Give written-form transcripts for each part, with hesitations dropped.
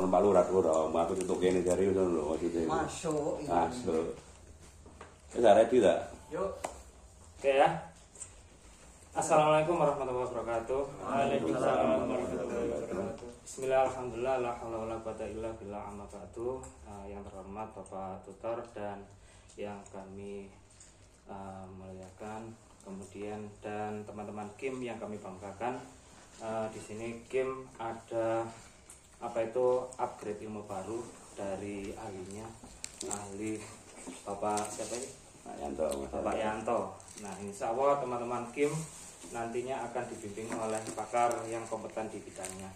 telepon Pak Lurah ora, aku tutuk kene dari ngono lho maksudnya. Masuk. Masuk. Wis ready ta? Yuk. Oke ya. Assalamualaikum warahmatullahi wabarakatuh. Waalaikumsalam warahmatullahi wabarakatuh. Bismillah, alhamdulillah, la haula wala quwata illa billah, amma ba'du. Yang terhormat Bapak Tutor dan yang kami muliakan, kemudian dan teman-teman Kim yang kami banggakan. Di sini Kim ada upgrade ilmu baru dari ahli Bapak siapa ini? Bapak Yanto. Nah, insya Allah teman-teman Kim nantinya akan dibimbing oleh pakar yang kompeten di bidangnya.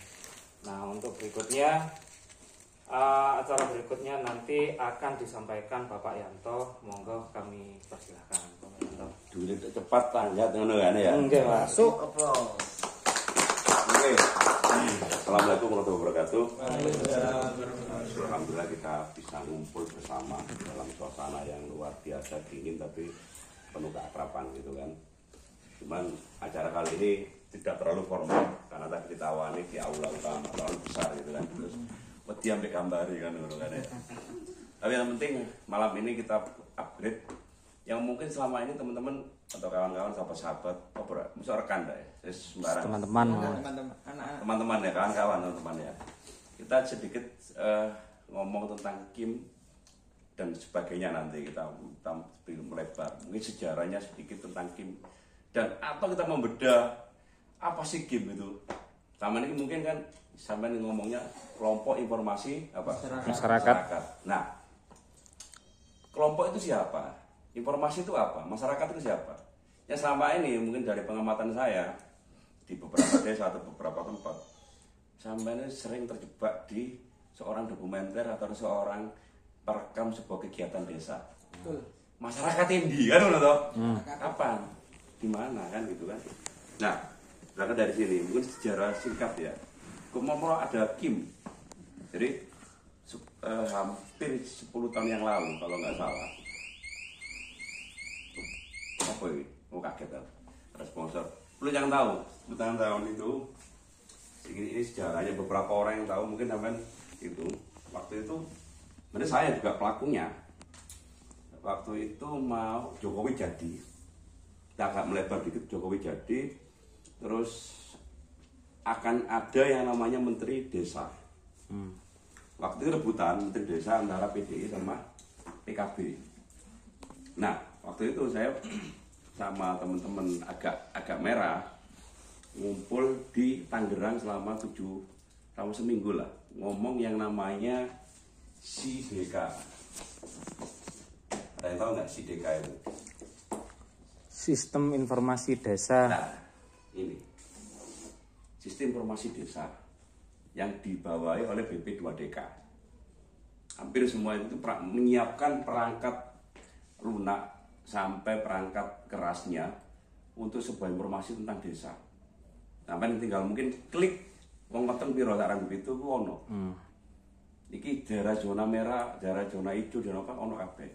Nah, untuk berikutnya acara berikutnya nanti akan disampaikan Bapak Yanto. Monggo kami persilahkan Bapak Yanto. Dulu cepat tanjat ngono kan ya. Oke, masuk. Oke. Assalamualaikum warahmatullahi wabarakatuh. Alhamdulillah kita bisa ngumpul bersama dalam suasana yang luar biasa dingin tapi penuh keakraban gitu kan. Cuman acara kali ini tidak terlalu formal karena tadi kita awali di aula utama terlalu besar gitu kan. Terus wedi ambek gambari kan ngono kan ya. Tapi yang penting malam ini kita upgrade yang mungkin selama ini teman-teman atau kawan-kawan sahabat-sahabat bisa rekan dah ya. Sembarang teman-teman ya, kawan-kawan teman-teman ya. Kita sedikit ngomong tentang Kim dan sebagainya nanti kita melebar. Mungkin sejarahnya sedikit tentang Kim dan atau kita membedah apa sih Kim itu. Sama ini mungkin kan sampai ngomongnya kelompok informasi apa Masyarakat. Nah, kelompok itu siapa? Informasi itu apa? Masyarakat itu siapa? Ya selama ini mungkin dari pengamatan saya di beberapa desa atau beberapa tempat, sampai ini sering terjebak di seorang dokumenter atau seorang perekam sebuah kegiatan desa. Masyarakat ini kan toh? Kapan? Di mana kan gitu kan? Nah, berangkat dari sini mungkin sejarah singkat ya. Kemomro ada Kim. Jadi hampir 10 tahun yang lalu kalau nggak salah. Apa ini? Mau kaget kan? Ada sponsor. Lu yang tahu, 10 tahun itu ini sejarahnya beberapa orang yang tahu mungkin sampai itu waktu itu sebenarnya saya juga pelakunya. Waktu itu mau Jokowi jadi, kita agak melebar dikit, Jokowi jadi, terus akan ada yang namanya Menteri Desa. Waktu itu rebutan Menteri Desa antara PDI sama PKB. Nah, waktu itu saya sama teman-teman agak merah ngumpul di Tangerang selama seminggu lah, ngomong yang namanya SIDK. Ada yang tahu nggak SIDK itu? Sistem Informasi Desa. Nah, ini Sistem Informasi Desa yang dibawahi oleh BP2DK. Hampir semua itu menyiapkan perangkat lunak sampai perangkat kerasnya untuk sebuah informasi tentang desa. Sampai tinggal mungkin klik wong meteng piro sarang itu ono. Iki daerah zona merah, daerah zona hijau, daerah apa ono kabeh.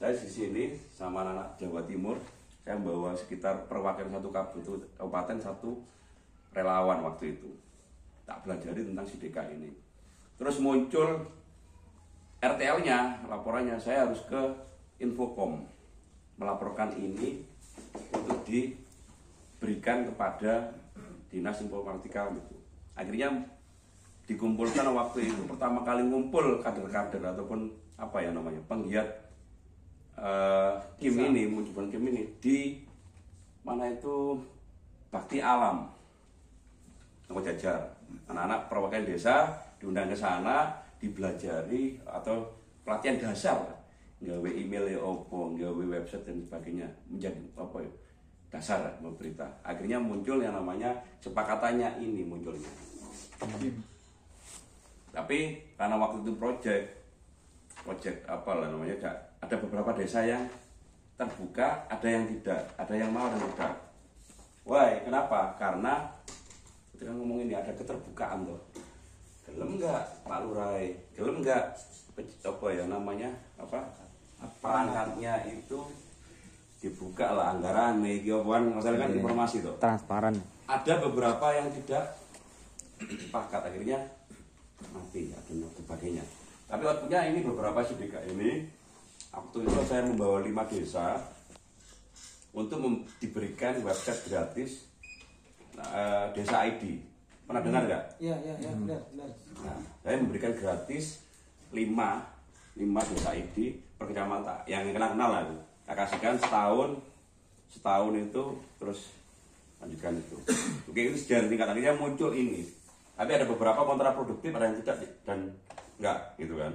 Saya di sini sama anak Jawa Timur, saya membawa sekitar perwakilan satu kabupaten, satu relawan waktu itu. Tak pelajari tentang SIDK ini. Terus muncul RTL-nya, laporannya saya harus ke Infocom melaporkan ini untuk diberikan kepada Dinas Informatika itu. Akhirnya dikumpulkan waktu itu pertama kali ngumpul kader-kader ataupun apa ya namanya penggiat Kim ini, munculkan Kim ini di mana itu Bakti Alam, Tengku Jajar. Anak-anak perwakilan desa diundang ke sana, dibelajari atau pelatihan dasar, gawe email ya opo, gawe website dan sebagainya, menjadi apa ya dasar berita. Akhirnya muncul yang namanya sepakatannya ini munculnya. Tapi karena waktu itu project apa lah namanya, ada beberapa desa yang terbuka, ada yang tidak, ada yang mau dan tidak. Why? Kenapa? Karena ketika ngomong ini ada keterbukaan tuh. Gelem enggak Pak Lurah? Gelem enggak apa ya namanya apa perangkatnya itu dibuka lah anggaran megawan masalah kan informasi tuh Transparan. ada beberapa yang tidak sepakat akhirnya mati Tapi waktunya ini beberapa SDK ini. Waktu itu saya membawa 5 desa untuk diberikan website gratis Desa ID. Pernah dengar nggak? Iya, benar. Nah, saya memberikan gratis 5 Desa ID per kecamatan yang kenal lah itu. Saya kasihkan setahun itu terus lanjutkan itu. Oke, itu sejarah tingkat akhirnya muncul ini. Tapi ada beberapa kontraproduktif, ada yang tidak dan enggak gitu kan.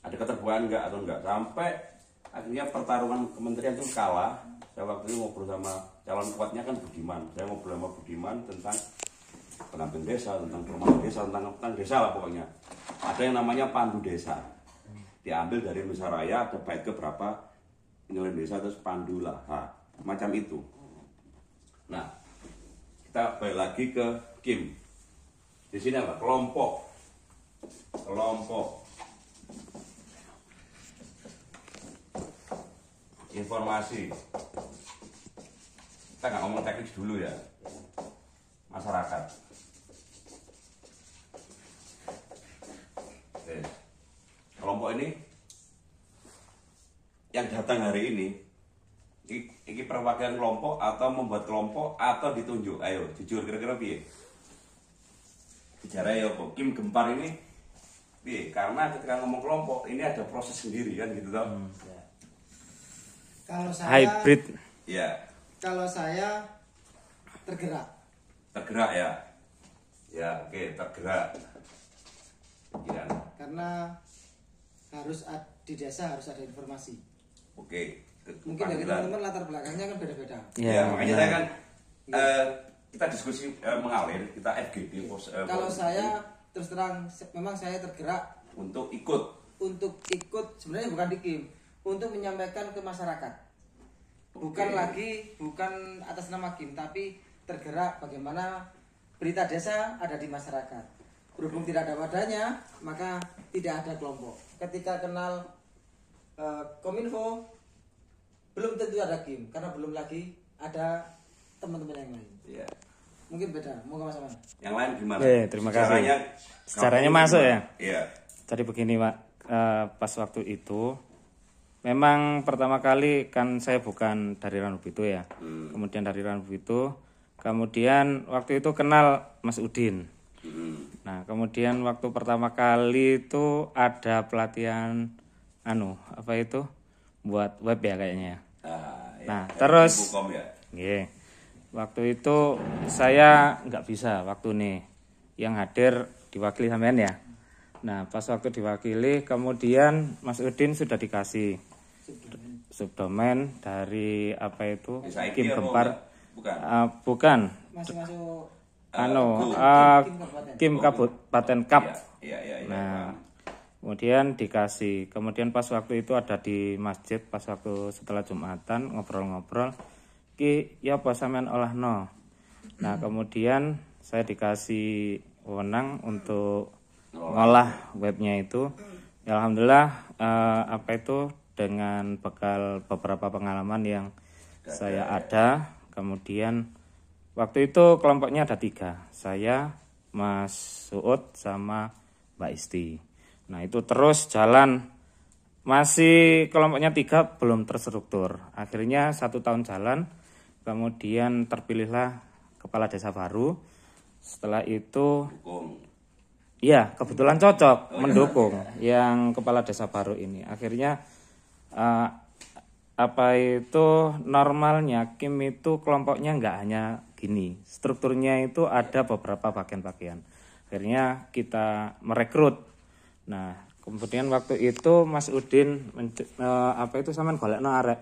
Ada keterbukaan enggak atau enggak, sampai akhirnya pertarungan kementerian itu kalah. Saya waktu itu ngobrol sama calon kuatnya kan Budiman. Saya ngobrol sama Budiman tentang pendamping desa, tentang perumahan desa, tentang desa lah pokoknya. Ada yang namanya pandu desa, diambil dari Nusa Raya, ada bait ke berapa nilai desa terus pandu lah, macam itu. Nah, kita balik lagi ke KIM. Di sini apa? Kelompok. Informasi. Kita nggak ngomong teknis dulu ya. Masyarakat. Oke. Kelompok ini yang datang hari ini perwakilan kelompok atau membuat kelompok atau ditunjuk. Ayo, jujur kira-kira piye? Bicara ya kok Kim Gempar ini piye? Karena ketika ngomong kelompok ini ada proses sendiri kan gitu toh. Kalau saya Hybrid. Iya. Kalau saya tergerak. Tergerak ya. Ya, oke, tergerak. Ya. Karena di desa harus ada informasi. Oke. Mungkin dari teman-teman latar belakangnya kan beda-beda. Ya, makanya saya kan kita diskusi mengalir, kita FGD. Kalau saya terus terang memang saya tergerak untuk ikut sebenarnya bukan di KIM, untuk menyampaikan ke masyarakat. Bukan atas nama KIM, tapi tergerak bagaimana berita desa ada di masyarakat. Berhubung tidak ada wadahnya, maka tidak ada kelompok. Ketika kenal Kominfo, belum tentu ada KIM, karena belum lagi ada teman-teman yang lain. Iya. Mungkin beda, mau ke mana? Yang lain gimana? Terima kasih. Secaranya masuk ya. Iya. Jadi begini Pak, pas waktu itu memang pertama kali kan saya bukan dari Ranupito ya. Kemudian dari Ranupito, kemudian waktu itu kenal Mas Udin. Nah, kemudian waktu pertama kali itu ada pelatihan buat web ya kayaknya. Ya. Nah, terus ya. waktu itu saya nggak bisa waktu nih yang hadir diwakili sampean ya. Nah, pas waktu diwakili kemudian Mas Udin sudah dikasih subdomen dari KIM Gempar. Bukan. Masih masuk KIM Kabupaten Kap. Iya. Nah, kemudian dikasih. Kemudian pas waktu itu ada di masjid, pas waktu setelah Jumatan ngobrol-ngobrol, ki ya apa sampean olahno. Nah, kemudian saya dikasih wewenang untuk ngolah webnya itu. Ya, alhamdulillah dengan bekal beberapa pengalaman yang saya ada. Kemudian waktu itu kelompoknya ada 3, saya, Mas Suud, sama Mbak Isti. Nah, itu terus jalan, masih kelompoknya 3 belum terstruktur. Akhirnya 1 tahun jalan, kemudian terpilihlah kepala desa baru. Setelah itu iya, kebetulan cocok mendukung yang kepala desa baru ini. Akhirnya normalnya KIM itu kelompoknya nggak hanya gini, strukturnya itu ada beberapa bagian-bagian. Akhirnya kita merekrut. Nah, kemudian waktu itu Mas Udin sampean golekno arek.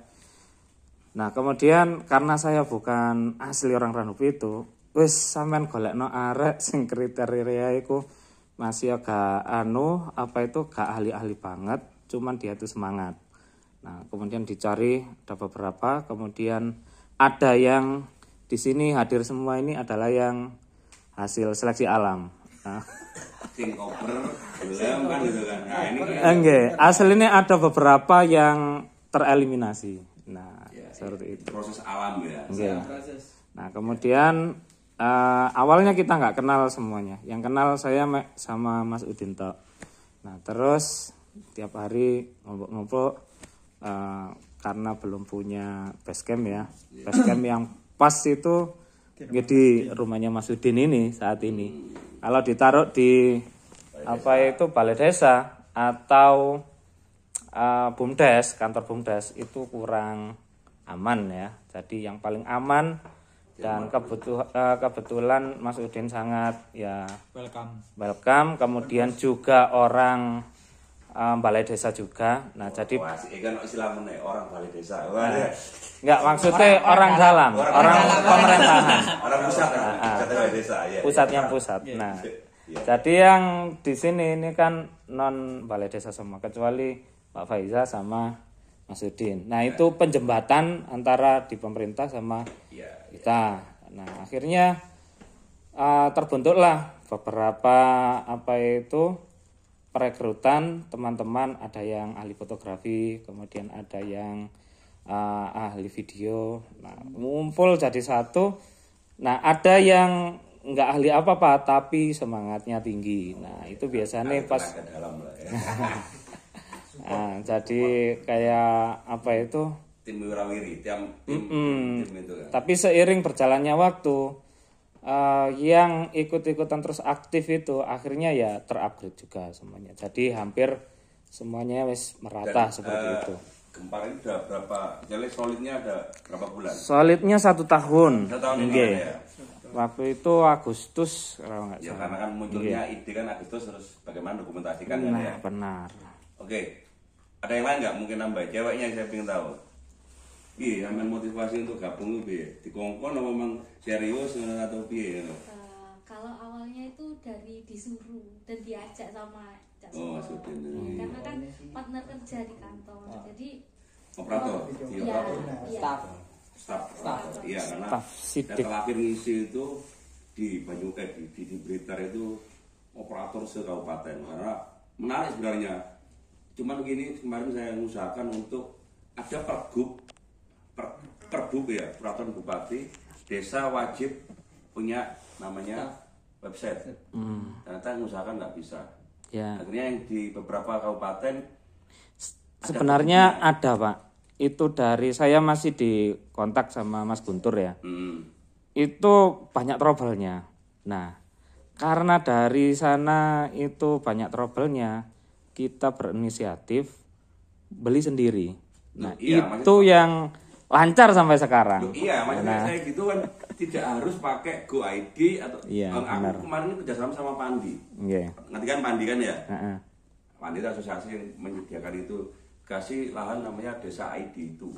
Nah, kemudian karena saya bukan asli orang Ranupito, wis sampean golekno arek sing kriteria iku masih agak gak ahli-ahli banget, cuman dia itu semangat. Nah, kemudian dicari ada beberapa, kemudian ada yang di sini hadir semua ini adalah yang hasil seleksi alam. Nah, aslinya ada beberapa yang tereliminasi. Nah, seperti itu. Proses alam ya. Nah, kemudian awalnya kita nggak kenal semuanya. Yang kenal saya sama Mas Udin tok. Nah, terus tiap hari ngobrol-ngobrol karena belum punya basecamp ya. Basecamp yang pas itu di rumahnya Mas Udin ini saat ini. Kalau ditaruh di balai desa atau BUMDes, kantor BUMDes itu kurang aman ya. Jadi yang paling aman dan kebetulan Mas Udin sangat ya welcome. Kemudian juga orang balai desa juga. Nah, jadi kan istilahnya orang balai desa. Enggak, maksudnya orang dalam, orang pemerintahan. Orang pusat, balai desa ya. Pusatnya pusat. Nah, jadi yang di sini ini kan non balai desa semua kecuali Pak Faiza sama Mas Udin. Nah, itu penjembatan antara di pemerintah sama kita. Nah, akhirnya terbentuklah beberapa perekrutan teman-teman, ada yang ahli fotografi, kemudian ada yang ahli video. Nah, ngumpul jadi satu. Nah, ada yang nggak ahli apa-apa tapi semangatnya tinggi. Nah, itu biasanya pas nah, jadi kayak tim wirawiri, tim itu kan. Tapi seiring berjalannya waktu yang ikut-ikutan terus aktif itu akhirnya ya terupgrade juga semuanya. Jadi hampir semuanya wis merata seperti itu. Gempar ini udah berapa? Jadi solidnya ada berapa bulan? Solidnya 1 tahun. 1 tahun ini ya. Waktu itu Agustus kalau nggak salah. Karena kan munculnya ide kan Agustus, terus bagaimana dokumentasikan kan ya. Benar. Oke. Ada yang lain nggak mungkin nambah? Ceweknya saya ingin tahu. Iya, yang motivasi untuk gabung itu piye? Dikongkon apa memang serius atau piye? Kalau awalnya itu dari disuruh dan diajak sama Cak Sudin. Karena kan partner kerja di kantor. Jadi operator, staff. Iya, karena terakhir ngisi itu di di Blitar itu operator se-kabupaten. Karena menarik sebenarnya. Cuman begini, kemarin saya mengusahakan untuk ada perbuk ya, peraturan bupati, desa wajib punya namanya website. Ternyata mengusahakan nggak bisa. Ya. Akhirnya yang di beberapa kabupaten sebenarnya ada Pak. Itu dari saya masih di kontak sama Mas Guntur ya. Itu banyak trouble-nya. Nah, karena dari sana itu banyak trouble-nya, kita berinisiatif beli sendiri. Nah, itu yang lancar sampai sekarang. Iya, makanya saya gitu kan tidak harus pakai Go ID atau aku kemarin ini kerjasama sama Pandi. Nanti kan Pandi kan ya. Pandi itu asosiasi yang menyediakan itu, kasih lahan namanya Desa ID itu.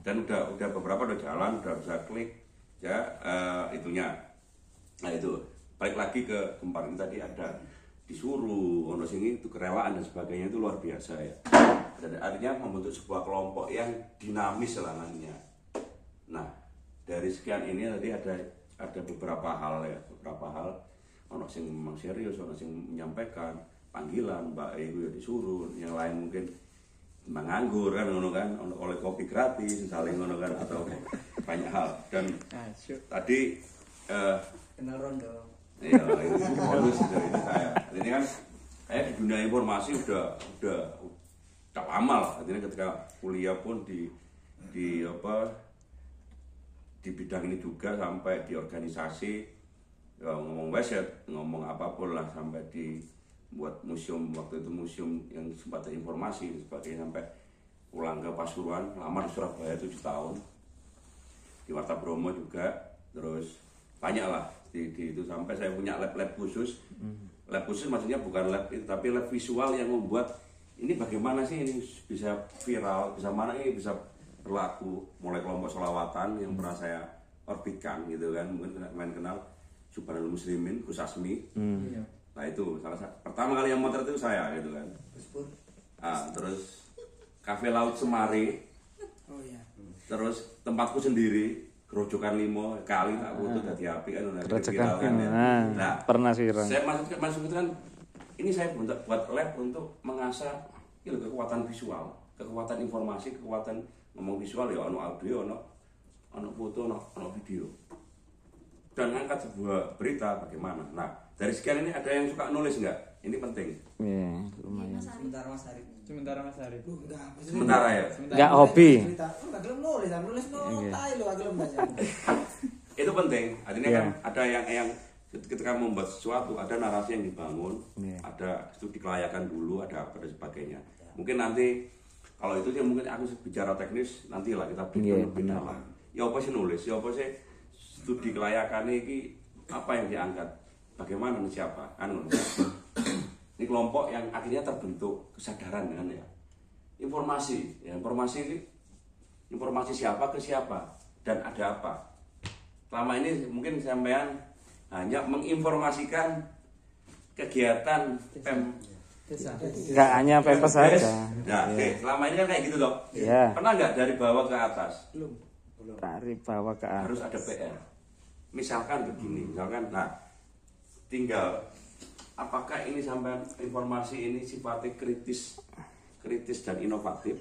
Dan udah beberapa udah jalan, udah bisa klik ya itunya. Nah itu balik lagi ke Gempar ini tadi ada disuruh ono sini itu kerelaan dan sebagainya itu luar biasa ya. Dan artinya membentuk sebuah kelompok yang dinamis selangannya. Nah, dari sekian ini tadi ada beberapa hal ya, ono sing memang serius, ono sing menyampaikan panggilan, Mbak itu ya disuruh, yang lain mungkin menganggur kan, ono kan, oleh kopi gratis, saling ono kan, atau banyak hal. Dan tadi kenal rondo. Iya, itu bonus dari saya. Ini kan saya di dunia informasi udah lama lah. Artinya ketika kuliah pun di bidang ini juga, sampai di organisasi ya, ngomong website, ngomong apapun lah, sampai di buat museum, waktu itu museum yang sempat informasi dan sebagainya, sampai pulang ke Pasuruan, lama di Surabaya 7 tahun, di Warta Bromo juga, terus banyak lah di itu, sampai saya punya lab khusus. Lab khusus maksudnya bukan lab itu, tapi lab visual yang membuat ini bagaimana sih ini bisa viral, bisa mana ini bisa berlaku, mulai kelompok sholawatan yang pernah saya orbitkan gitu kan, mungkin main kenal Subhanallah Muslimin, Gus Asmi. Nah itu salah satu pertama kali yang motor itu saya gitu kan. Terus Kafe Laut Semari, terus tempatku sendiri, Gerojokan 5 kali tak foto dari api kan udah Gerojokan kan ya. Nah, pernah sih saya maksud kan ini saya buat lab untuk mengasah kekuatan visual, kekuatan informasi, kekuatan ngomong visual ya, ono audio, ono foto, ono video. Dan ngangkat sebuah berita bagaimana. Nah, dari sekian ini ada yang suka nulis nggak? ini penting. Iya, lumayan. Sementara Mas Arif. Sementara Mas Arif. Enggak. Sementara ya. Enggak hobi. Enggak gelem nulis tai lho, gelem baca. Itu penting. Artinya Iya. kan ada yang ketika membuat sesuatu ada narasi yang dibangun, Iya. ada studi kelayakan dulu, ada apa dan sebagainya. Mungkin nanti kalau itu sih mungkin aku bicara teknis nantilah kita Iya, lebih benar. dalam. Ya apa sih nulis? Ya apa sih studi kelayakan ini apa yang diangkat? Bagaimana nih siapa? Ini kelompok yang akhirnya terbentuk kesadaran kan ya. Informasi, ya informasi ini informasi siapa ke siapa dan ada apa. Selama ini mungkin sampean hanya menginformasikan kegiatan Enggak hanya pempes saja. Nah, oke, selama ini kan kayak gitu dok. Iya. Pernah nggak dari bawah ke atas Belum. Dari bawah ke atas. harus ada PR? Misalkan begini, misalkan, nah tinggal apakah ini sampai informasi ini sifatnya kritis dan inovatif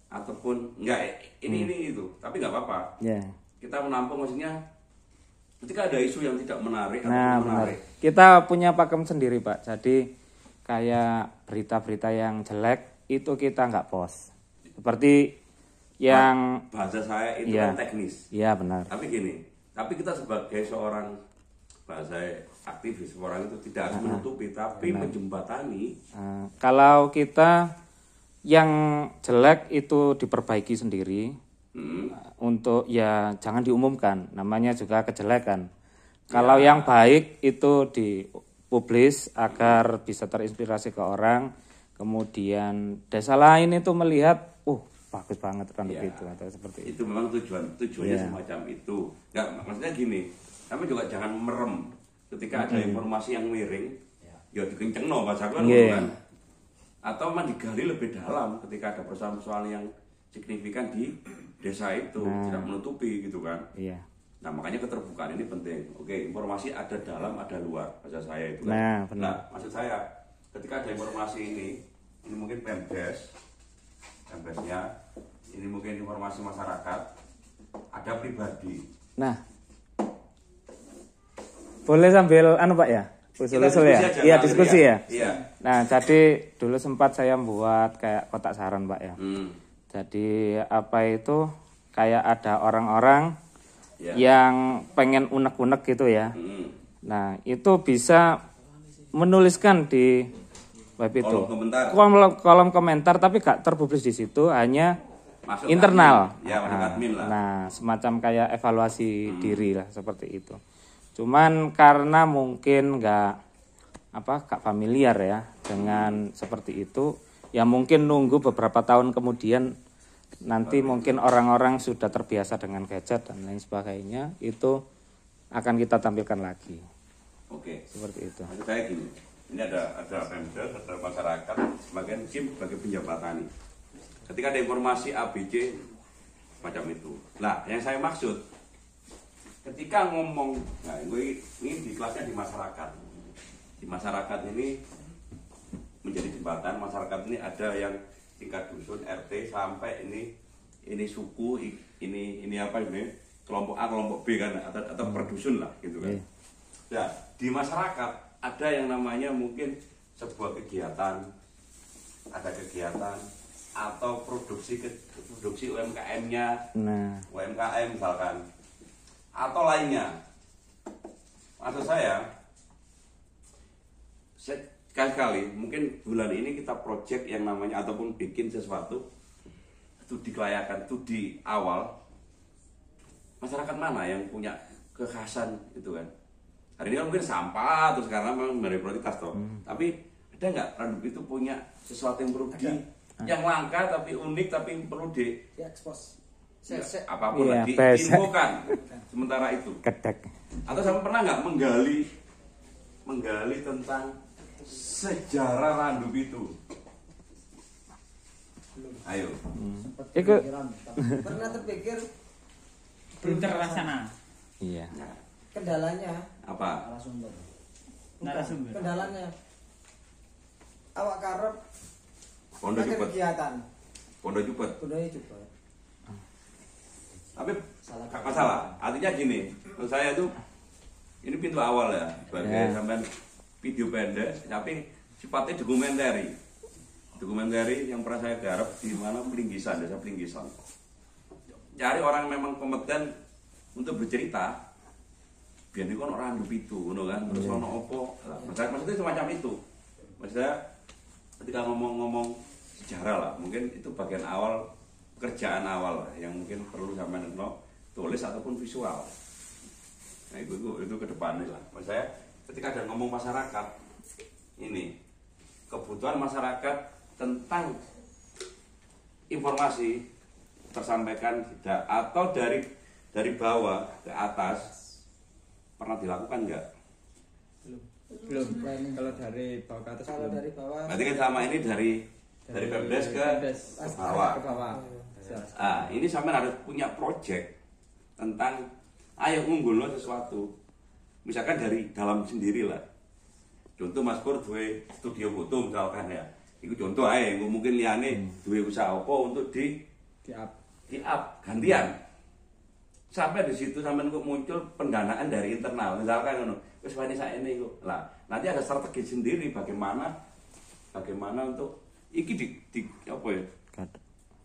ataupun enggak ini itu, tapi nggak apa-apa. Ya. Kita menampung maksudnya ketika ada isu yang tidak menarik Nah, atau benar. menarik. Kita punya pakem sendiri, Pak. Jadi kayak berita-berita yang jelek itu kita nggak post. Seperti yang Bahasa saya itu Iya. kan teknis. iya benar. Tapi gini, tapi kita sebagai seorang bahasa aktivis, orang itu tidak harus menutupi, tapi menjembatani. Kalau kita yang jelek itu diperbaiki sendiri untuk ya jangan diumumkan, namanya juga kejelekan. Kalau yang baik itu dipublis agar bisa terinspirasi ke orang, kemudian desa lain itu melihat, bagus banget kan begitu atau seperti itu. Itu memang tujuannya Iya. semacam itu. Nggak, maksudnya gini, tapi juga jangan merem ketika ada informasi yang miring, ya dikencengno bahasa kan, Iya. kan? Atau memang digali lebih dalam ketika ada persoalan-persoalan yang signifikan di desa itu, tidak menutupi gitu kan. Iya. Nah makanya keterbukaan ini penting. Oke, informasi ada dalam, ada luar, bahasa saya itu kan. Nah, benar. Nah, maksud saya ketika ada informasi ini mungkin Pemdes-nya, ini mungkin informasi masyarakat, ada pribadi. Nah, boleh sambil Pak ya? Usul-usul ya? diskusi aja, Iya, ngalir diskusi ya? Iya. Nah, jadi dulu sempat saya buat kayak kotak saran, Pak ya. Jadi apa itu kayak ada orang-orang Ya. yang pengen unek-unek gitu ya. Nah, itu bisa menuliskan di web itu. Kolom komentar. Kolom komentar tapi gak terpublis di situ, hanya Masuk internal. admin. Ya, masuk admin lah. Nah, semacam kayak evaluasi diri lah seperti itu. Cuman karena mungkin gak familiar ya dengan seperti itu, ya mungkin nunggu beberapa tahun kemudian nanti mungkin orang-orang sudah terbiasa dengan gadget dan lain sebagainya, itu akan kita tampilkan lagi. Oke. Seperti itu. Maksud saya gini, ini ada Pemdes, ada masyarakat, sebagian sebagai penjembatani. Ketika ada informasi ABC macam itu. Nah, yang saya maksud, ketika ngomong, nah ini di kelasnya di masyarakat. Di masyarakat ini menjadi jembatan. Masyarakat ini ada yang tingkat dusun, RT sampai ini suku, ini apa ini kelompok A, kelompok B kan, atau per dusun lah gitu kan. Nah, di masyarakat ada yang namanya mungkin sebuah kegiatan, ada kegiatan atau produksi UMKM-nya, Nah, UMKM misalkan, atau lainnya. Maksud saya sekali-kali mungkin bulan ini kita project yang namanya ataupun bikin sesuatu studi kelayakan itu di awal, masyarakat mana yang punya kekhasan itu kan. Hari ini kan mungkin sampah terus karena memang dari prioritas toh. Tapi ada nggak Randup itu punya sesuatu yang perlu yang langka tapi unik tapi perlu Diekspos. apapun Iya, lah diinfokan sementara itu. kedek. Atau sampai pernah nggak menggali tentang sejarah Randup itu? Ayo. Ikut. Pernah terpikir Belum terlaksana. Iya. Nah, kendalanya, apa? Narasumber. kendalanya awak karep Pondok ada Jupet. kegiatan, Pondok Jupet. budaya juga. Tapi gak masalah. Artinya gini, menurut saya itu ini pintu awal ya sebagai sampean video pendek, tapi sifatnya dokumenter yang pernah saya garap di mana Pelinggisan, desa Pelinggisan. Cari orang memang kompeten untuk bercerita biar ini kan orang hidup itu kan, terus ono opo maksudnya semacam itu. Maksudnya ketika ngomong sejarah lah, mungkin itu bagian awal pekerjaan awal lah, yang mungkin perlu sampai tulis ataupun visual. Nah itu ke depannya lah. Maksudnya ketika ada ngomong masyarakat ini, kebutuhan masyarakat tentang informasi tersampaikan tidak, atau dari bawah ke atas pernah dilakukan enggak? Belum. Kalau dari bawah ke atas Kalau belum. dari bawah. Berarti kan sama ini dari Pemdes ke bawah. Ke bawah. Ah, ini sampai harus punya project tentang ayo unggul sesuatu. Misalkan dari dalam sendiri lah. Contoh Mas Pur duwe studio foto misalkan ya. Itu contoh aja, mungkin liane duwe usaha apa untuk di up gantian. Sampai di situ sampai kok muncul pendanaan dari internal. Misalkan ngono, wis wani saene kok. Lah, nanti ada strategi sendiri bagaimana untuk iki di apa ya?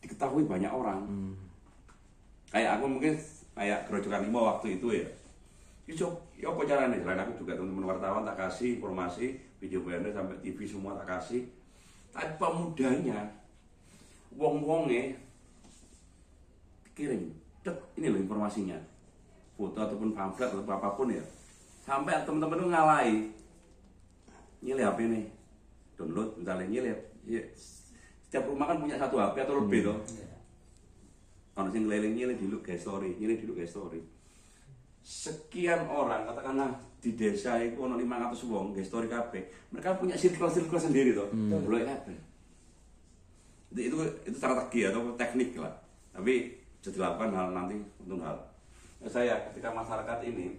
Diketahui banyak orang. Kayak aku mungkin kayak Grojogan 5 waktu itu ya. Ya apa caranya? Selain aku juga teman-teman wartawan tak kasih informasi, video BND sampai TV semua tak kasih. Tapi pemudanya wong-wonge kirim, ini loh informasinya, foto ataupun pamflet atau apapun ya, sampai teman-teman itu ngalahi, nyilih HP nih, download misalnya nyilih, ya. Setiap rumah kan punya satu HP atau lebih toh, kalau sing keliling nyilih dulu guys story, sekian orang katakanlah di desa itu ono 500 wong guys story kabeh, mereka punya circle sendiri toh, boleh kabeh, itu strategi atau teknik lah, tapi bisa dilakukan hal nanti untuk hal. Nah, saya ketika masyarakat ini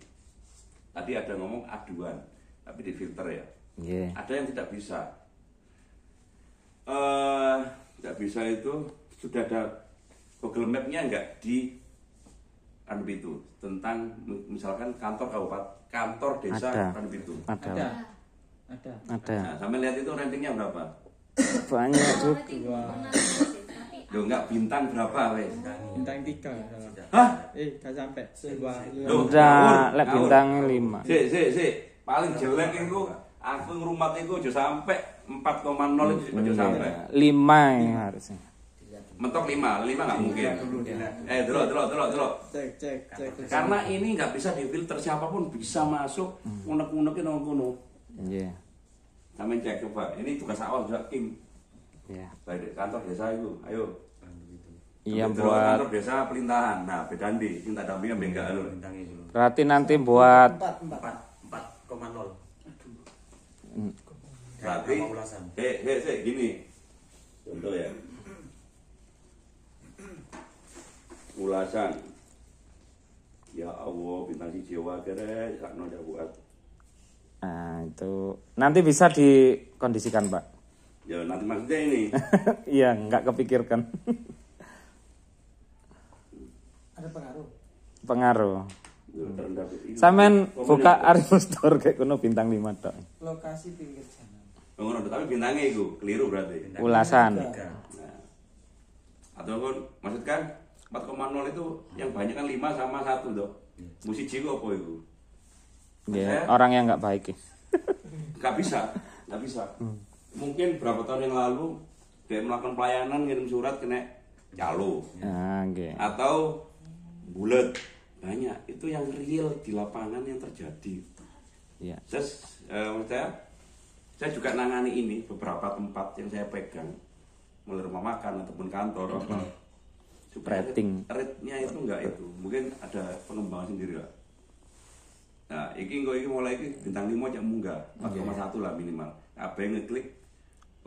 tadi ada ngomong aduan, tapi difilter ya. Yeah. Ada yang tidak bisa. Tidak bisa itu sudah ada Google Map-nya enggak di itu tentang misalkan kantor kabupaten, kantor desa itu. Ada. Nah, sampai lihat itu rankingnya berapa? Banyak juga. Loh enggak bintang berapa wes? Bintang 3. Hah? Gak sampai. Udah lek bintang 5. Si. Paling jelek itu aku ngrumat itu aja sampai 4,0 itu aja sampai. 5 ya harusnya. Mentok 5 enggak mungkin. Delok. Cek. Karena ini enggak bisa difilter, siapapun bisa masuk unek-unekin nang kono. Iya. Sampeyan cek coba. Ini tugas awal juga Kim. Iya. Baik kantor desa itu, ayo. Iya Sampai buat kantor desa pelintahan. Nah, bedandi minta dampingan bengga lho. berarti nanti buat 4,0. Berarti gini. Contoh ya. Ulasan. Ya Allah, bintang si Jawa kere sakno ndak buat. nah, itu nanti bisa dikondisikan, Pak. Ya nanti maksudnya ini. Iya, nggak kepikirkan. Ada Pengaruh. Terendah. Sampean buka Arifus Store kayak kuno bintang 5 tok. lokasi pinggir jalan. Ngono tapi bintangnya itu keliru berarti. Ulasan. Nah, ataupun maksudkan 4,0 itu yang banyak kan 5 sama 1 toh. Musik jiwa apa itu? Ya, orang yang nggak baik. Nggak bisa. Mungkin berapa tahun yang lalu dia melakukan pelayanan ngirim surat kena calo. Nah, nggih. Atau bulat banyak itu yang real di lapangan yang terjadi. Iya. Saya juga nangani ini beberapa tempat yang saya pegang mulai rumah makan ataupun kantor apa supaya rate-nya itu enggak itu mungkin ada pengembangan sendiri lah. Nah, iki mulai bintang 5 aja munggah 4,1 lah minimal. Apa yang ngeklik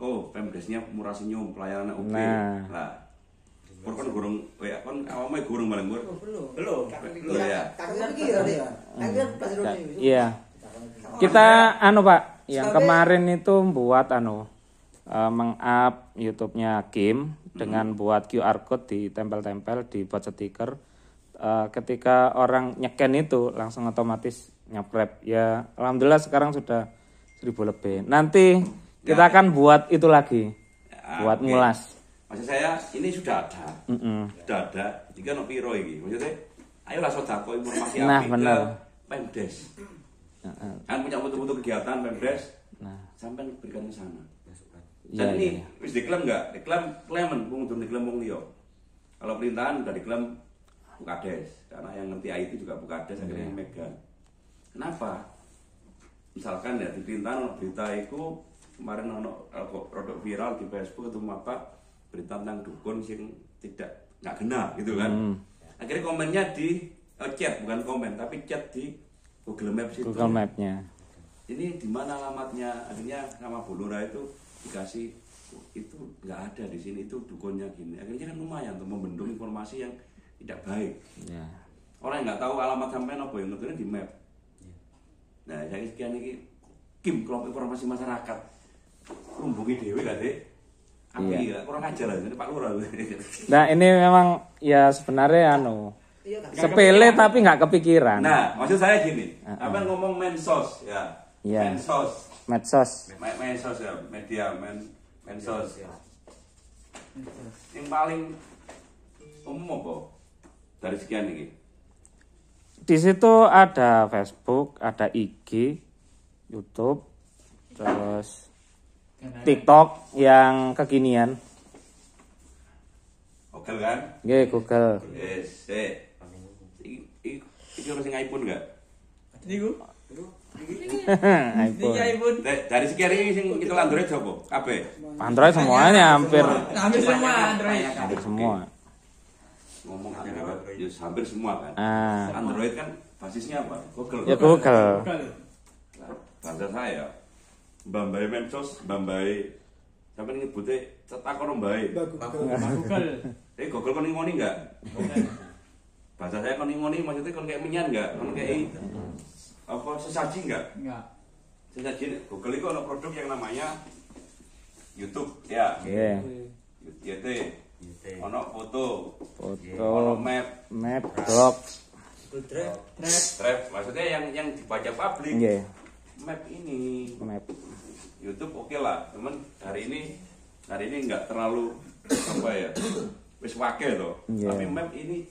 Pemdesnya murah senyum pelayanan oke. Nah, Pur kan gurung, kan awalnya gurung malah Pur. Belum ya. Iya. Kita Pak, yang kemarin itu buat meng-up YouTube-nya Kim dengan buat QR code ditempel-tempel, dibuat stiker. Ketika orang nyeken itu langsung otomatis nyeprep. Ya, alhamdulillah sekarang sudah 1000 lebih. Nanti kita akan buat itu lagi. Ya, Buat oke. ngulas. Maksud saya ini sudah ada. Mm-mm. Sudah ada. Jika no piro iki. Maksudnya ayolah sedekah informasi Nah, apik bener. ke Pemdes. Kan punya foto-foto kegiatan Pemdes. Nah, Sampai berikan ke sana. iya, Dan ini iya. wis diklaim enggak? Diklaim klaim wong durung diklaim wong liya. Kalau perintahan udah diklaim Bukades. Karena yang ngerti IT juga Bukades akhirnya yang megang. Kenapa? Misalkan ya di perintahan ono berita itu kemarin ono produk viral di Facebook atau apa berita tentang dukun sing nggak kena gitu kan. Akhirnya komennya di chat, bukan komen tapi chat di Google Maps itu. Google Map-nya. Ini di mana alamatnya? Akhirnya nama Bu Lurah itu dikasih itu nggak ada di sini, itu dukunnya gini. Akhirnya kan lumayan untuk membendung informasi yang tidak baik. Ya. Orang yang nggak tahu alamat sampean apa yang ngetune di map. Nah, saya sekian ini Kim kelompok informasi masyarakat. Rumbungi dewe gak deh? Api ya, kurang ajar lah, ini Pak Lurah. Nah, ini memang ya sebenarnya sepele tapi nggak kepikiran. Nah, maksud saya gini, apa ngomong mensos ya? Iya. Mensos. Medsos. Mensos ya, media mensos. Yang paling umum apa? Dari sekian ini. Di situ ada Facebook, ada IG, YouTube, terus TikTok yang kekinian. Oke kan? Nggih, Google. Yes, iki harus yang iPhone enggak? Niku. iPhone. Iya, Ibu. Dari sekian ini sing kita Android coba? Kabeh. Android semuanya hampir Hampir semua Android. hampir semua. Ngomong Android, ya hampir semua kan. Ah, Android kan basisnya apa? Google. ya Google. Bahasa saya, Mbambai Mensos, Mbambai sampai nyebutnya cetak orang baik. Google. Google kon ngoni enggak? Bahasa saya kon ngoni maksudnya kon kayak minyan enggak? Kon kayak apa sesaji enggak? Enggak. Sesaji Google itu ada produk yang namanya YouTube ya. Iya. YT. Ono foto, ono Foto, map, map, blog. Drive, maksudnya yang dibaca publik. Nggih, Map ini map. YouTube oke lah, cuman hari ini nggak terlalu apa ya, wis wake loh. Iya. Tapi map ini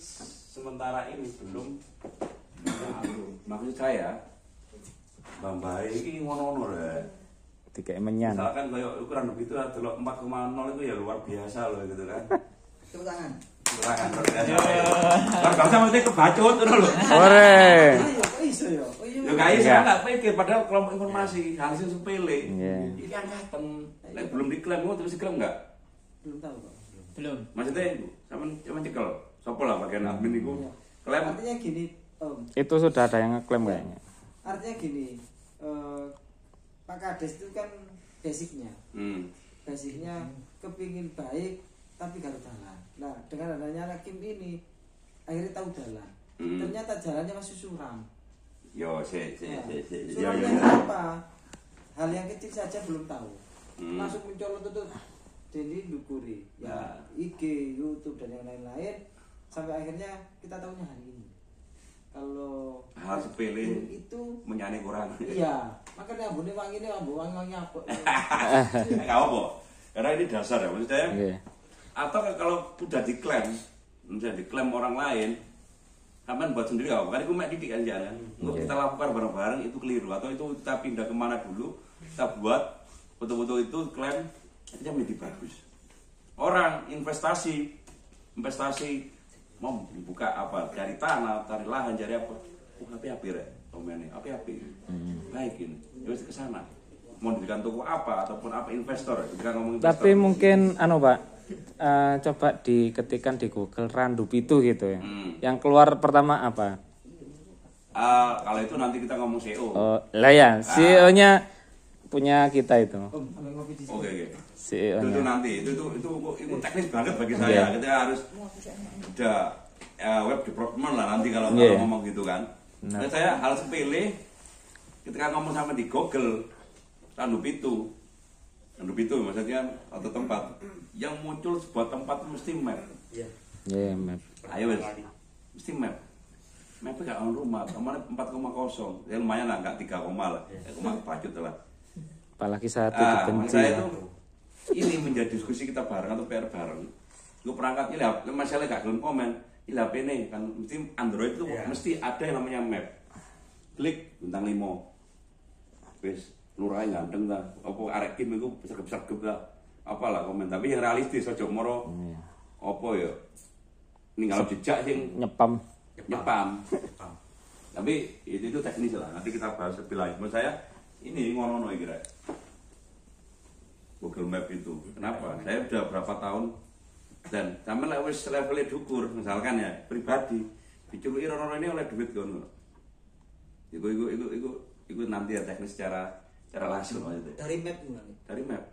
sementara ini belum. Maksud saya, Mbak ini ngono-ngono lah. Tiga menyan. Misalkan kayak ukuran begitu adalah 4,0 itu ya luar biasa loh gitu kan. Tepuk tangan. Luar biasa. Luar biasa maksudnya kebacut itu loh. Ore. Ayo, kok iso ya? Oh iya. Ya kayak saya nggak pikir padahal kelompok informasi hasil sepele. Iya. Ini angkatan. Lek belum diklaim, mau terus diklaim nggak? Belum tahu kok. Belum. Maksudnya sama cekel. Sopo lah bagian admin itu. Klaim. Artinya gini, Om. Itu sudah ada yang ngeklaim kayaknya. Artinya gini, Pak Kades itu kan basicnya. Basicnya kepingin baik tapi gak jalan. Nah, dengan adanya anak Kim ini akhirnya tahu jalan. Ternyata jalannya masih suram. Yo, Suramnya apa? Hal yang kecil saja belum tahu. Langsung mencolot itu jadi dukuri. Ya, IG, YouTube dan yang lain-lain sampai akhirnya kita tahunya hari ini. Kalau hal sepele itu menyane kurang. iya, makanya ambune wangi ini wangi apa? Enggak apa. Karena ini dasar ya maksud saya. Nggih. Atau kalau udah diklaim, misalnya diklaim orang lain, sampean buat sendiri apa? Kan itu mek didik kan jangan. Untuk kita lakukan bareng-bareng itu keliru atau itu kita pindah kemana dulu, kita buat foto-foto itu klaim itu menjadi bagus. Orang investasi mau dibuka apa? Cari tanah, cari lahan, cari apa? Api-api rek, komennya api-api. Baik ini, terus ke sana. Mau diberikan toko apa ataupun apa investor, kita ngomong investor. Tapi mungkin Pak, coba diketikkan di Google Randu Pitu gitu ya. Yang keluar pertama apa? Kalau itu nanti kita ngomong CEO. Oh, lah ya, CEO-nya punya kita itu. Oke. CEO-nya. Itu nanti, itu teknis banget bagi saya. Kita harus udah web development lah nanti kalau ngomong gitu kan. Nah. Saya hal sepele ketika ngomong sama di Google Randu Pitu maksudnya atau tempat yang muncul sebuah tempat mesti map. Iya, map. Ayo wes, mesti map. Mapnya gak on rumah, kemarin 4,0 ya lumayan lah, gak 3, lah, 1,0 bacut lah. apalagi saat itu Nah, benci. saya itu ini menjadi diskusi kita bareng atau PR bareng. Gue perangkat ini masalah gak belum komen. Ini HP ini kan mesti Android itu mesti ada yang namanya map. Klik bintang 5. Wis lurae ganteng ta. Apa arek kim iku sergep-sergep ta. Apalah komen tapi yang realistis aja moro. Apa ya? Ninggal jejak sing Nyepam. nyepam. Tapi itu teknis lah. Nanti kita bahas lebih lanjut. Menurut saya ini ngono-ngono kira. Google Map itu. Kenapa? Saya udah berapa tahun dan sampe lek wis levelnya dukur, misalkan ya pribadi dicuruki rono ini oleh duit ngono. Iku nanti ya teknis secara langsung maksudnya. Dari map gimana? Dari map.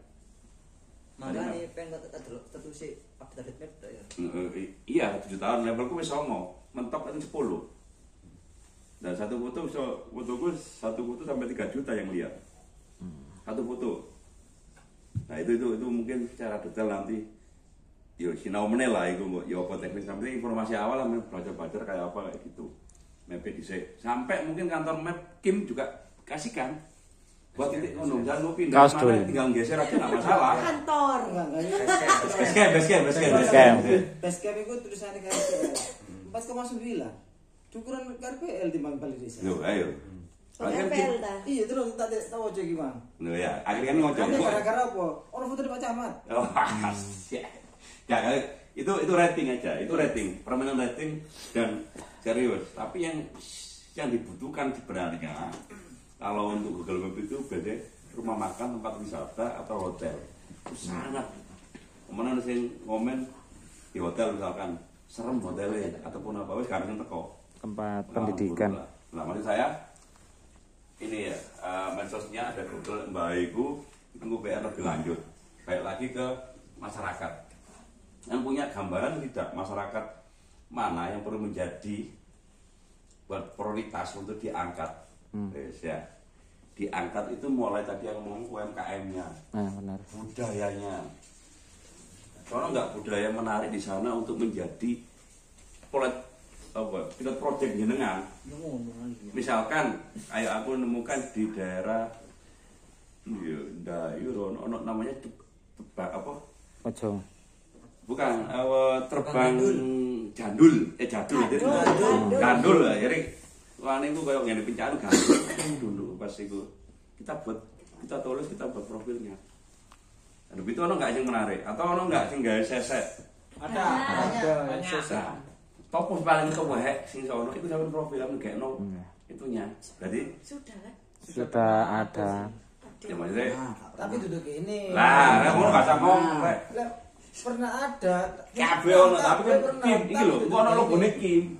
Makanya pengen tertulis update map tuh ya. Iya, 7 tahun levelku wis 9, mentok kan 10. Dan satu fotoku sampai 3 juta yang lihat. Satu foto. Nah itu mungkin secara detail nanti yo sinau meneh lah itu yo apa teknis sampai informasi awal lah belajar kayak apa kayak gitu. Map dhisik. Sampai mungkin kantor map Kim juga kasihkan buat titik ngono, jangan lu pindah mana tinggal geser aja enggak masalah. Kantor. Base camp. Base camp itu tulisannya KRPL 4,9. Ukuran KRPL di Bali Desa. Yo ayo. KRPL ta. Iya terus tak tahu aja gimana. Lho ya, akhirnya kan ngocok. Ada gara-gara apa? Orang foto di Pak Camat. Oh, ya itu rating aja, itu rating, permainan rating dan serius. Tapi yang dibutuhkan sebenarnya kalau untuk Google Map itu beda rumah makan, tempat wisata atau hotel. Itu sangat. Kemudian sing ngomen di hotel misalkan serem hotelnya ataupun apa wis karena teko Tempat pendidikan. Nah, maksud saya ini ya medsosnya ada Google baikku tunggu PR lebih lanjut baik lagi ke masyarakat yang punya gambaran tidak masyarakat mana yang perlu menjadi prioritas untuk diangkat ya diangkat itu mulai tadi yang ngomong UMKM-nya Benar. budayanya karena nggak budaya menarik di sana untuk menjadi pilot project jenengan. Misalkan kayak aku nemukan di daerah ono namanya apa? Pocong. Bukan terbang jandul gandul lah jadi wah niku koyo ngene pincaan gandul dulu pas iku kita tulis kita buat profilnya. Dan itu ono enggak sing menarik atau ono enggak sing gawe sesek? Ada. Topos paling kewek sing sono iku sampeyan profil am gekno itunya. Berarti Sudah ada. ya maksudnya Tapi duduk ini. lah ngono gak sama rek. Pernah ada. Kabeh ono tapi kan Kim iki lho, kok ono logone Kim.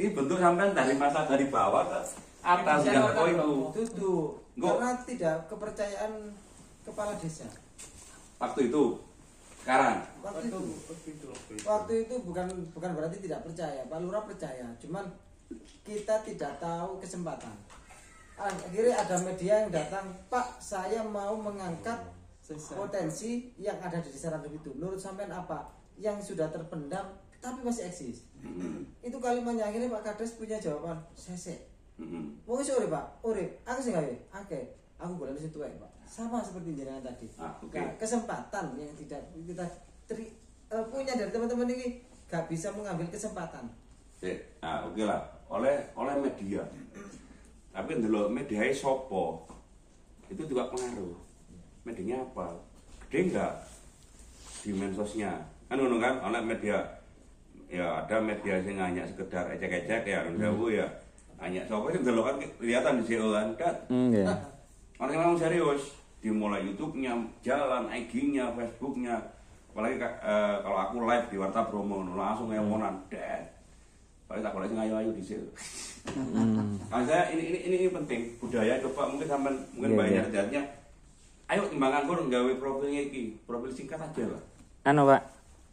Ini bentuk sampean dari masa dari bawah ke atas yang teko itu. Duduk. Karena tidak kepercayaan kepala desa. Waktu itu sekarang Waktu itu bukan berarti tidak percaya. Pak Lurah percaya, cuman kita tidak tahu kesempatan. Akhirnya ada media yang datang, Pak, saya mau mengangkat potensi yang ada di desa Random itu. Menurut sampean apa? Yang sudah terpendam tapi masih eksis. Itu kalimatnya akhirnya Pak Kades punya jawaban, sesek. Mau isi urip Pak, urip. Aku sih gawe, aku boleh di situ Pak. Sama seperti jenengan tadi. Nah, kesempatan yang tidak kita punya dari teman-teman ini gak bisa mengambil kesempatan. Nah, oke lah. Oleh media. Tapi ndelok mediae sopo. Itu juga pengaruh. Medianya apa? Gede enggak di medsosnya? Kan ngono kan, oleh media. Ya ada media sing hanya sekedar ecek-ecek ya, jauh ya. Hanya sopo sing ndelok kan kelihatan di CEO kan. Orang yang ngomong serius, dimulai YouTube-nya, jalan, IG-nya, Facebook-nya. Apalagi kalau aku live di Warta Bromo, langsung emonan, paling tak boleh ngayu-ayu di situ. Saya ini penting budaya coba mungkin sampai mungkin banyak jadinya. Ayo timbang anggur nggawe profilnya iki, profil singkat aja lah. Pak,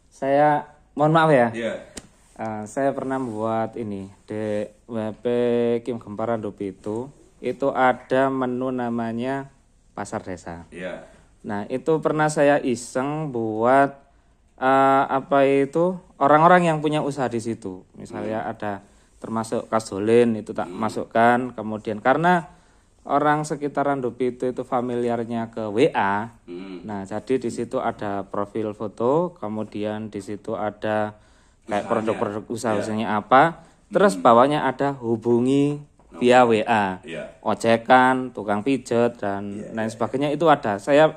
saya mohon maaf ya. Iya. Saya pernah membuat ini di WP Kim Gempar Randopi itu ada menu namanya Pasar Desa. Iya. Nah, itu pernah saya iseng buat orang-orang yang punya usaha di situ. Misalnya ada termasuk Kasolin itu tak masukkan. Kemudian karena orang sekitaran Dupito itu familiarnya ke WA. Nah, jadi di situ ada profil foto, kemudian di situ ada kayak produk-produk usaha-usahanya apa. Terus bawahnya ada hubungi via WA. Ojekan, tukang pijet dan lain sebagainya itu ada. Saya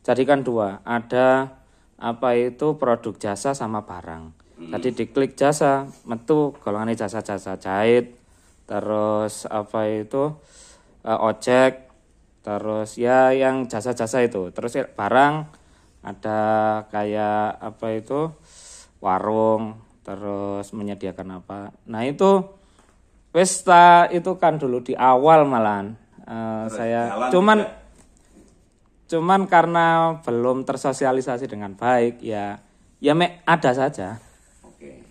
jadikan 2. Ada apa itu produk jasa sama barang. Tadi diklik jasa, metu golongannya jasa-jasa jahit, terus apa itu ojek, terus ya yang jasa-jasa itu. Terus barang ada kayak apa itu warung, terus menyediakan apa. Nah itu pesta itu kan dulu di awal malahan saya cuman karena belum tersosialisasi dengan baik ya ada saja. Oke,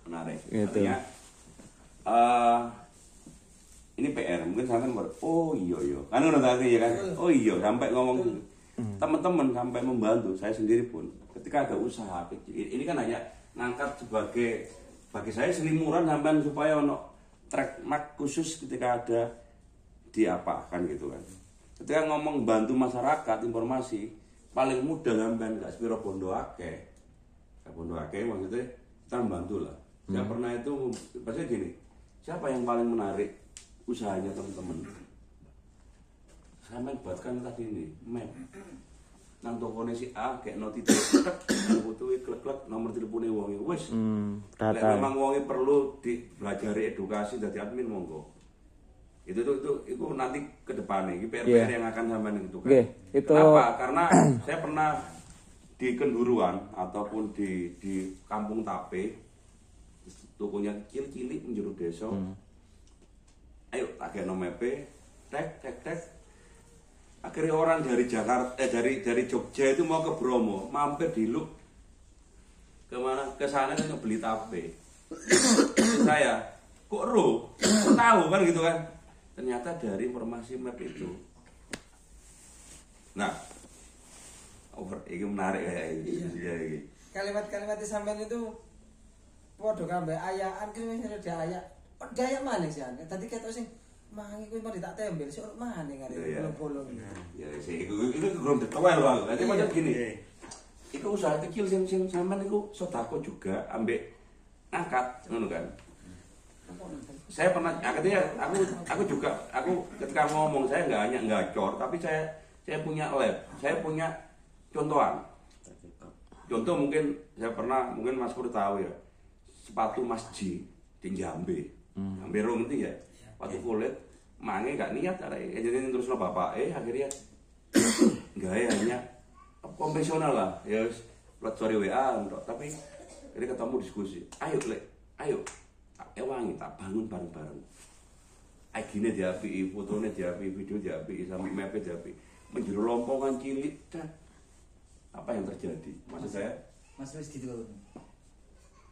menarik. Gitu. Artinya, ini PR mungkin sampai kan udah tadi ya kan, sampai ngomong teman-teman sampai membantu saya sendiri pun ketika ada usaha kecil ini kan hanya ngangkat sebagai bagi saya selimuran sampai supaya ono track mark khusus ketika ada diapakan gitu kan. Ketika ngomong bantu masyarakat informasi paling mudah sampean gak sepiro bondo akeh. Bondo akeh maksudnya kita membantu lah. Saya pernah itu pasti gini. Siapa yang paling menarik usahanya teman-teman? Saya buatkan tadi ini map. Nang tokone si A kayak noti butuh klek-klek nomor telepone wong wis. Data. Memang wong perlu dipelajari edukasi dari admin monggo. Itu nanti ke depannya PR yang akan sampai itu kan. Itu kenapa? Karena saya pernah di Kenduruan ataupun di Kampung Tape tokonya kecil cilik menjuru desa. Ayo tak kena mepe, tek. Akhirnya orang dari Jakarta dari Jogja itu mau ke Bromo, mampir di Luk kemana ke sana kan beli tape. Saya kok tahu kan gitu kan. Ternyata dari informasi map itu. Nah, ini menarik kayak ini. Kalimat-kalimat sampean itu podo kabeh ayaan ki wis ada ayak. Daya mana sih? Tadi kata sing mangi kuwi mau tak tembel sik mana ngare bolong-bolong. Ya sih itu belum detail lho. Nanti macam gini. Iku usaha kecil sing sampean iku sedekah juga ambek angkat ngono kan. Saya pernah akhirnya aku juga ketika ngomong saya nggak hanya ngacor tapi saya punya lab, saya punya contohan. Contoh mungkin saya pernah mungkin Mas Pur tahu ya sepatu Mas J di Jambe, Jambe ngerti ya, sepatu kulit, mange nggak niat ada, jadi terus lo bapak akhirnya nggak hanya konvensional lah, ya sorry WA, tapi jadi ketemu diskusi, ayo. Wangi tak bangun bareng-bareng. Agine diapiki, fotone diapiki, video diapiki, sampai map diapiki. Menjuru lompongan cilik. Apa yang terjadi? Maksud saya, Mas wis ditul.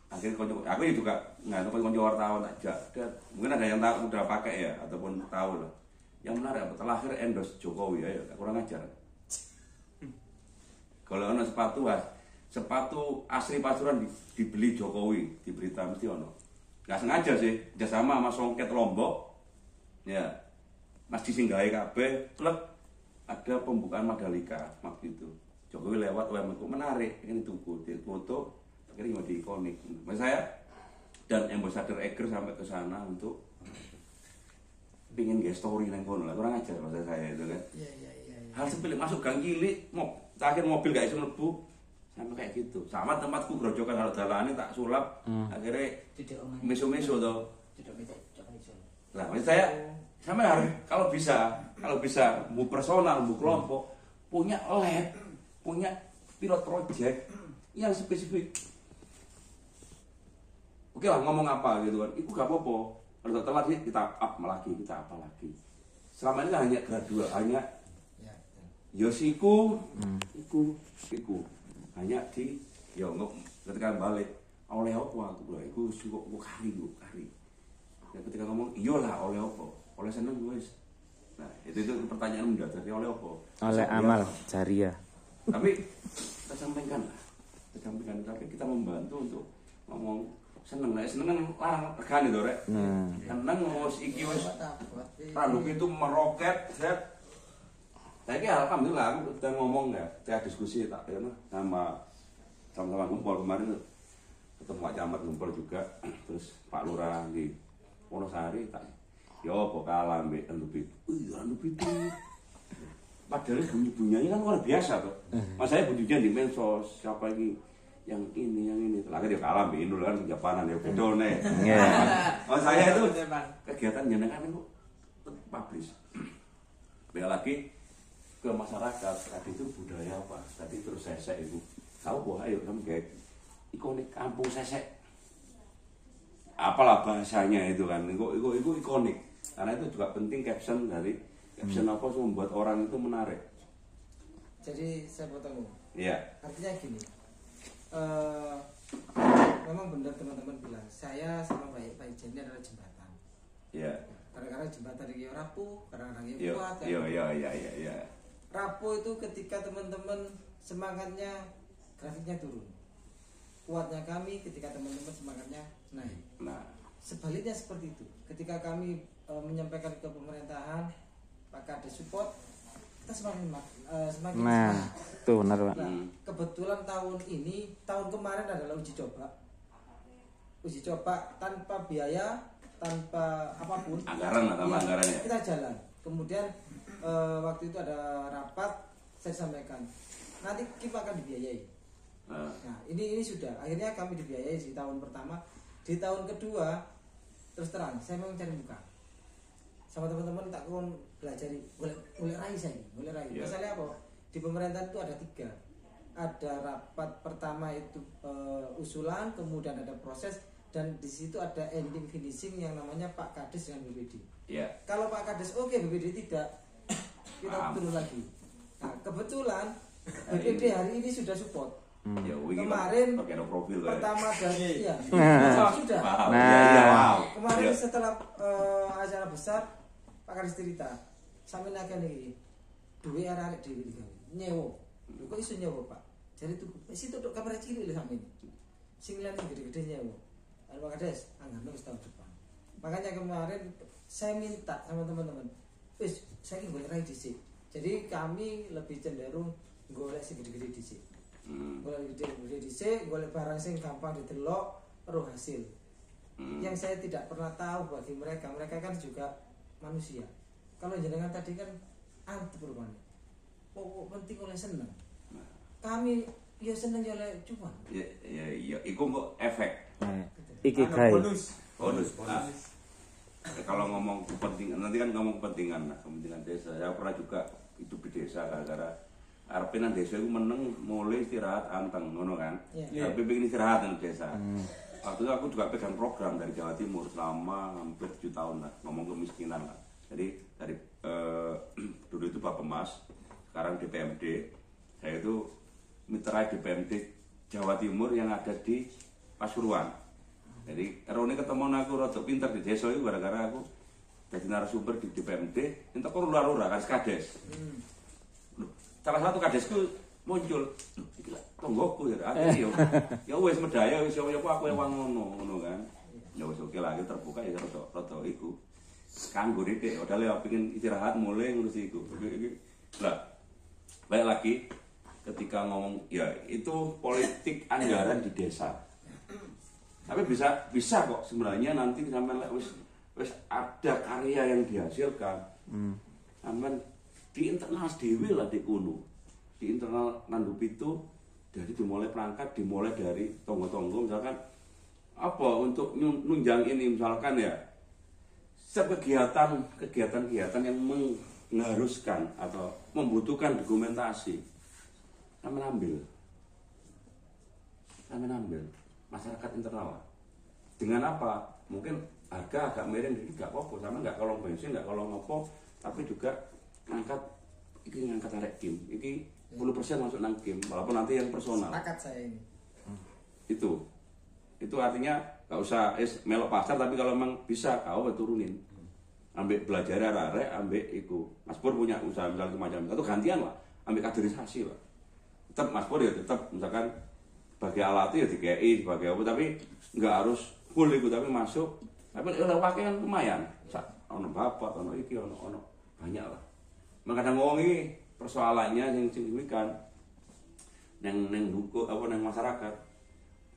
Akhirnya aku juga nggak tahu konco wartawan aja. Mungkin ada yang tahu udah pakai ya ataupun tahu lah. Yang menarik apa? Terakhir endorse Jokowi ya, kurang ajar. Kalau ono sepatu asli Pasuruan dibeli Jokowi di berita mesti ono. Gak sengaja sih, kerjasama sama Songket Lombok, ya, Mas disinggahi kabeh, klub ada pembukaan Madalika waktu itu. Jokowi lewat, menarik, ini tuku, di foto, akhirnya mau diikonik. Mas saya dan ambassador Eger sampai ke sana untuk pingin nge story nang kono lah, kurang ajar maksud saya itu kan. Iya. Hal sepele masuk gang cilik, terakhir mobil gak iso mlebu. Sama kayak gitu, sama tempatku grojokan kalau dalane tak sulap, akhirnya meso-meso toh. Nah, maksud saya sama harus kalau bisa mu personal, mu kelompok punya lab, punya pilot project yang spesifik. Oke lah ngomong apa gitu kan, itu gak apa-apa. Kalau telat sih kita apa lagi. Selama ini kan hanya gradual, hanya Yosiku, iku. Hanya di ketika balik oleh apa aku iku suka kari. Ya, ketika ngomong iyalah oleh apa? Oleh seneng guys. Nah, itu pertanyaan mendasar oleh apa? Oleh amal jariah. Tapi kita sampaikan tapi kita membantu untuk ngomong seneng kan larang regane to rek. Seneng wis iki wis randuk itu meroket set. Saiki alhamdulillah aku udah ngomong ya, saya diskusi tak ya sama ngumpul kemarin ketemu Pak Camat ngumpul juga terus Pak Lurah di Wonosari tak yo kok kalah mbek Andupit. Andupit padahal bunyi-bunyinya kan luar biasa tuh. Mas saya bunyinya di medsos siapa ini yang ini. Lagi dia kalah mbek Indul kan Japanan ya bedone. Mas saya itu kegiatan jenengan itu publish. Balik lagi ke masyarakat tadi itu budaya apa? Tadi terus sesek itu. Tahu bahwa ayo kamu kayak ikonik kampung sesek. Apalah bahasanya itu kan. Itu ikonik. Karena itu juga penting caption dari caption apa sih membuat orang itu menarik. Jadi saya potong. Iya. Artinya gini. Memang benar teman-teman bilang saya sama Pak Ijen ini adalah jembatan. Iya. Kadang-kadang jembatan ini rapuh, kadang-kadang ini Iya. kuat. Iya. Rapuh itu ketika teman-teman semangatnya grafiknya turun. Kuatnya kami ketika teman-teman semangatnya naik. Nah, sebaliknya seperti itu. Ketika kami menyampaikan ke pemerintahan, Pak Kades support, kita semakin semangat. Itu benar, Pak. Nah, kebetulan tahun kemarin adalah uji coba tanpa biaya, tanpa apapun. Anggaran lah, tanpa anggaran ya. Kita jalan. Kemudian waktu itu ada rapat, saya sampaikan nanti kita akan dibiayai. Nah ini sudah akhirnya kami dibiayai di tahun pertama. Di tahun kedua terus terang saya mau cari muka sama teman-teman, tak kon belajar mulai rai. Masalahnya apa, di pemerintahan itu ada 3. Ada rapat pertama itu usulan, kemudian ada proses, dan di situ ada ending finishing yang namanya Pak Kades dengan BPD. Iya. Kalau Pak Kades oke, BPD tidak, kita turun lagi. Nah kebetulan BPD hari ini sudah support. Kemarin profil pertama dari sudah. Kemarin setelah acara besar Pak Kades cerita, sampe akan iki duwe arek dhewe nyewa. Kok iso nyewa, Pak? Jadi tuku. Wis itu tok kamera cilik lho sampe. Sing liyane gede-gede nyewa. Pak Kades, anggapnya wis tahun depan. Makanya kemarin saya minta sama teman-teman, wis saiki golek rai dhisik. Jadi kami lebih cenderung golek sing gede-gede dhisik. Golek gede-gede dhisik, golek barang sing gampang didelok, roh hasil. Yang saya tidak pernah tahu bagi mereka kan juga manusia. Kalau jenengan tadi kan anti perubahan. Penting oleh seneng. Kami ya seneng ya oleh cuan. Ya, iku kok efek. Ikigai. Bonus. Nah, kalau ngomong kepentingan, nanti kan ngomong kepentingan desa. Saya pernah juga hidup di desa gara-gara arepinan desa itu meneng mulai istirahat anteng ngono kan. Tapi pengen istirahat di desa. Waktu itu aku juga pegang program dari Jawa Timur selama hampir 7 tahun lah, ngomong kemiskinan lah. Jadi dari dulu itu Bappemas, sekarang DPMD. Saya itu mitra DPMD Jawa Timur yang ada di Pasuruan. Jadi Roni ketemu aku rada pinter di desa itu gara-gara aku jadi narasumber di DPMD, entuk kok lurah-lurah kan kades. Salah satu kadesku muncul, iki lak tonggoku ya. Akhirnya ya wis medaya wis yo aku ewang ngono kan. Ya wis oke lah terbuka ya rada iku. Kanggo dik, udah lewat pengen istirahat mulai ngurusi iku. Lah, balik lagi ketika ngomong ya itu politik anggaran di desa. Tapi bisa kok sebenarnya nanti sampean wis ada karya yang dihasilkan. Sampean di internal dewe lah di kuno. Di internal Nandup itu dari dimulai perangkat, dimulai dari tonggo-tonggo misalkan apa untuk nunjang ini misalkan ya kegiatan yang mengharuskan atau membutuhkan dokumentasi. Sampean ambil masyarakat internal. Dengan apa? Mungkin harga agak miring dikit gak apa-apa, sama gak kolong bensin, gak kolong apa, tapi juga ngangkat arek kim. Iki 10% masuk nang kim, walaupun nanti yang personal. Sepakat saya ini. Itu artinya gak usah melok pasar, tapi kalau memang bisa kau turunin. Ambil belajar arek, ambil iku. Mas Pur punya usaha misalnya macam itu gantian lah, ambil kaderisasi lah. Tetap Mas Pur ya tetap misalkan sebagai alat ya DKI sebagai apa, tapi nggak harus full itu, tapi masuk. Tapi kalau pakai kan lumayan. Ono bapak, ono iki, ono banyak lah. Kadang ngomong ini persoalannya yang signifikan neng duku apa neng masyarakat.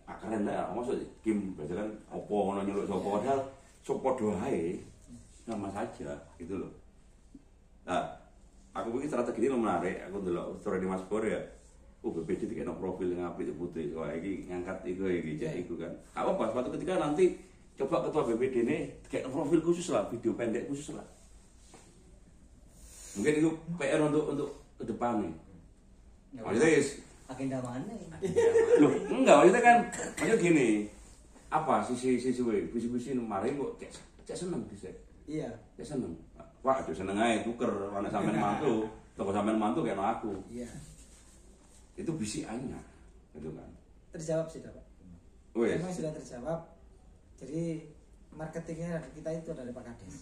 Keren lah, maksud Kim biasa kan opo ono nyeluk sopo, padahal sopo doae sama saja gitu loh. Nah, aku pikir strategi ini menarik. Aku dulu story di Mas Bor ya. BPD dikena profil yang apik putih. Wah, iki ngangkat iku kan. Apa suatu ketika nanti coba ketua BPD ini kayak profil khusus lah, video pendek khusus lah. Mungkin itu PR untuk ke depan nih. Maksudnya agenda mana ya? Loh, enggak, maksudnya kan maksudnya gini. Apa visi kemarin kok cek seneng bisa. Iya. Cek seneng. Wah, aduh seneng aja tuker anak sampean mantu, toko sampean mantu kayak aku. Iya. Itu bisiannya, gitu kan. Terjawab sih, Pak. Memang sudah terjawab. Jadi marketingnya kita itu dari Pak Kades.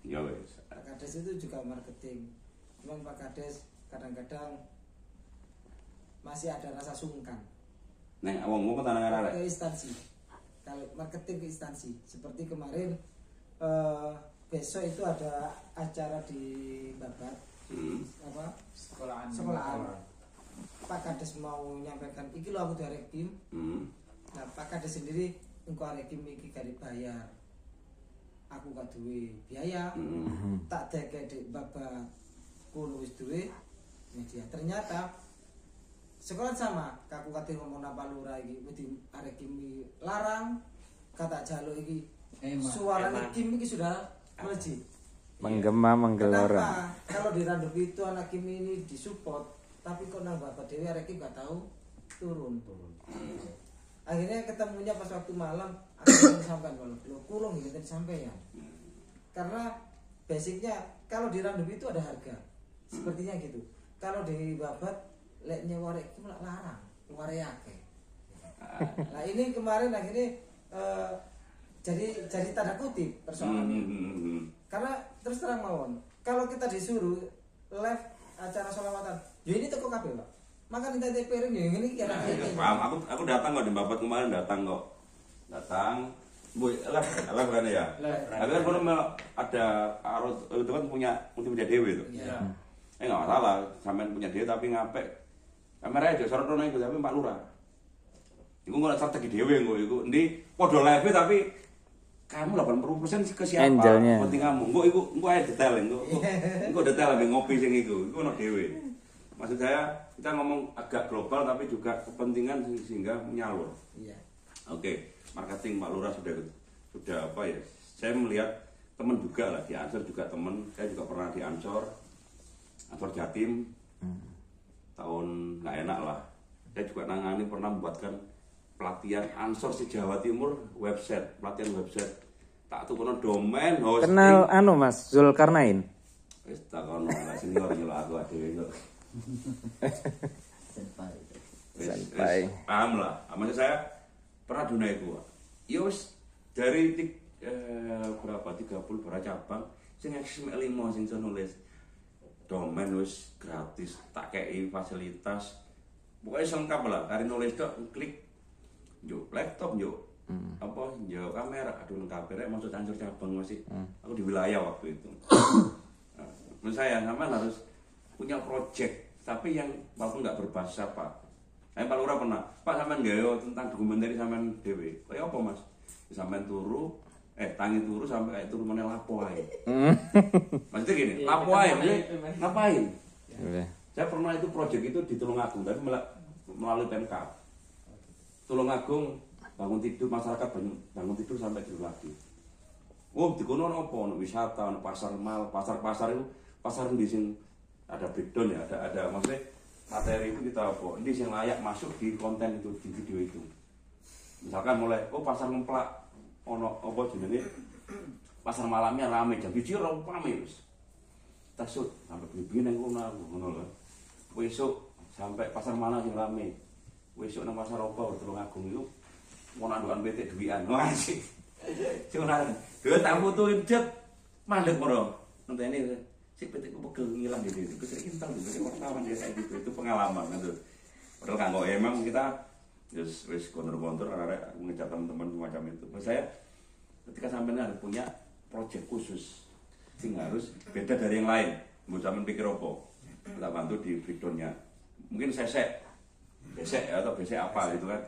Ya wes. Pak Kades itu juga marketing. Cuman Pak Kades kadang-kadang masih ada rasa sungkan. Neng wong ke tanah arek. Ke instansi. Kalau marketing ke instansi, seperti kemarin besok itu ada acara di Babat. Apa? Sekolahan. Pak Kades mau menyampaikan, iki lo aku dari Kim. Nah, Pak Kades sendiri engko arek Kim iki gak dibayar. Aku gak duwe biaya. Tak deke di Babat. Kulo wis duwe media. Ternyata sekolah sama, kaku kate ngomong napa lurah iki wedi arek Kim larang, kata jaluk iki. Suaranya Kim iki sudah melejit. Menggema menggelora. Kenapa? Kalau di Randup itu anak Kim ini disupport, tapi kok nang Bapak Dewi arek Kim gak tahu turun. Akhirnya ketemunya pas waktu malam, aku sampean kalau kurung gitu sampean. Karena basicnya kalau di Randup itu ada harga. Sepertinya gitu. Kalau di Babat lek nyewa rek Kim larang, luare akeh. Nah, ini kemarin akhirnya jadi tanda kutip persoalannya. Karena terus terang mawon, kalau kita disuruh live acara sholawatan, ya ini toko kabeh, Pak. Maka minta TPR ini kira paham. Aku datang kok di Babat kemarin datang kok. Datang. Bu, live kan ya. Ada kan ada arus itu kan punya dewe itu. Iya. Enggak masalah, sampean punya dewe tapi ngapek. Kamera aja sorot rono iku tapi Pak Lurah. Iku ngono strategi dhewe engko iku. Endi padha live tapi kamu 80% ke siapa? Angelnya. Penting kamu. Engko ae detail engko detail ambek ngopi sing iku. Iku ono dhewe. Maksud saya kita ngomong agak global tapi juga kepentingan sehingga menyalur. Iya. Oke, marketing Pak Lurah sudah apa ya? Saya melihat teman juga lah di Ansor juga teman. Saya juga pernah di Ansor Jatim. Tahun nggak enak lah. Saya juga nangani pernah membuatkan pelatihan Ansor si Jawa Timur pelatihan website. Tak tukono domain hosting. Kenal Mas Zulkarnain. Wis takono lah senior nyelok aku dhewe kok. Senpai. Paham lah. Maksud saya pernah duna itu. Ya wis dari berapa 30 berapa cabang sing XML 5 sing iso nulis. Domain wis gratis, tak kei fasilitas. Pokoknya lengkap lah, kari nulis tok klik yo laptop yo apa yo kamera, aduh lengkap rek maksud Ansor cabang masih. Aku di wilayah waktu itu. Nah, menurut saya sampean harus punya project tapi yang walaupun nggak berbahasa Pak. Pak Lurah pernah, Pak sampean gawe tentang dokumenter sampean dhewe. Kayak apa Mas? Sampean turu tangi turu sampai kayak turu meneh lapo ae. Maksudnya gini, lapo ae ngapain? Saya pernah itu project itu di Tulungagung tapi melalui Pemkab. Tulungagung bangun tidur masyarakat bangun tidur sampai tidur lagi. Oh, di kono apa? Ono wisata, ono pasar mal, pasar-pasar itu pasar di sini ada breakdown ya, ada maksudnya materi itu kita apa? Ini yang layak masuk di konten itu di video itu. Misalkan mulai pasar ngemplak ono apa jenenge pasar malamnya rame jam 7 ora rame wis. Kita shoot sampai begini nang ngono lho. Besok sampai pasar mana sing rame. Besok nang pasar apa Tulungagung itu mau nandukan PT duwian. Wah sih. Cuman dhewe tak fotoin jet mandek moro. Ngenteni sik PT ku pegel ngilang gitu. Iku sering intel gitu wartawan ya kayak gitu. Itu pengalaman gitu. Padahal kanggo emang kita wis kontur-kontur arek mengajak teman-teman semacam itu. Maksud saya ketika sampean harus punya proyek khusus sing harus beda dari yang lain. Mbok sampean pikir apa? Tak bantu di breakdown-nya. Mungkin besek atau besek apa gitu kan.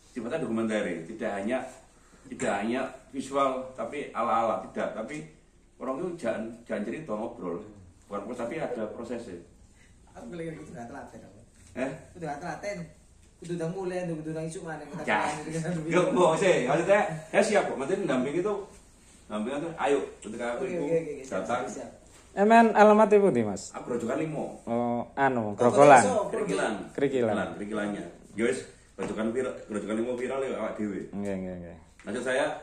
Sifatnya dokumenter, tidak hanya visual tapi ala-ala, tidak, tapi orang itu jangan cerita ngobrol. Bukan tapi ada prosesnya. Aku lagi kudu gak telaten. Kudu gak telaten. Kudu udah mulai, kudu udah isu mana kita. Yo, sih, maksudnya saya siap kok. Maksudnya mendampingi itu ayo ketika aku itu datang. Emen alamat ibu di Mas? Aku Grojogan 5. Oh, Grogolan. Kerikilannya. Yo wis Grojogan 5 viral ya awak dhewe. Nggih. Maksud saya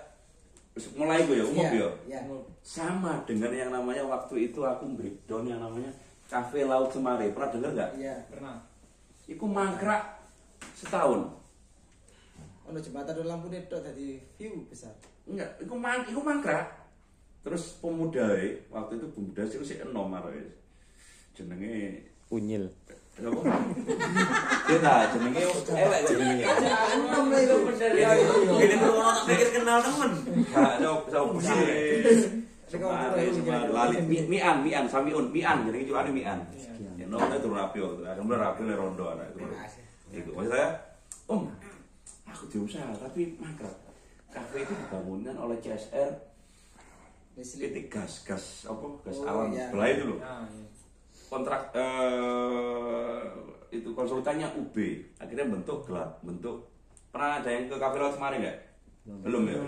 mulai gue ya umum ya. Iya. Sama dengan yang namanya waktu itu aku breakdown yang namanya Cafe Laut Semari. Pernah dengar enggak? Iya. Pernah. Iku mangkrak setahun. Ono jembatan lampu tok dadi view besar. Enggak, iku mangkrak. Terus pemuda waktu itu pemuda sih enom arek. Jenenge Unyil. apa? Kita jenenge elek jenenge. Enom lho itu bener ya. Ini berulang pikir kenal temen. Enggak jauh lali mian samiun mian jenenge culane mian. Ya no itu turun api waktu. Kemudian api le rondo anak itu. Itu maksud saya, aku diusaha tapi mangkrak. Kafe itu dibangunkan oleh CSR PT gas alam sebelah itu loh. Kontrak itu konsultannya UB akhirnya bentuk pernah ada yang ke Cafe Laut Semari nggak? Belum ya?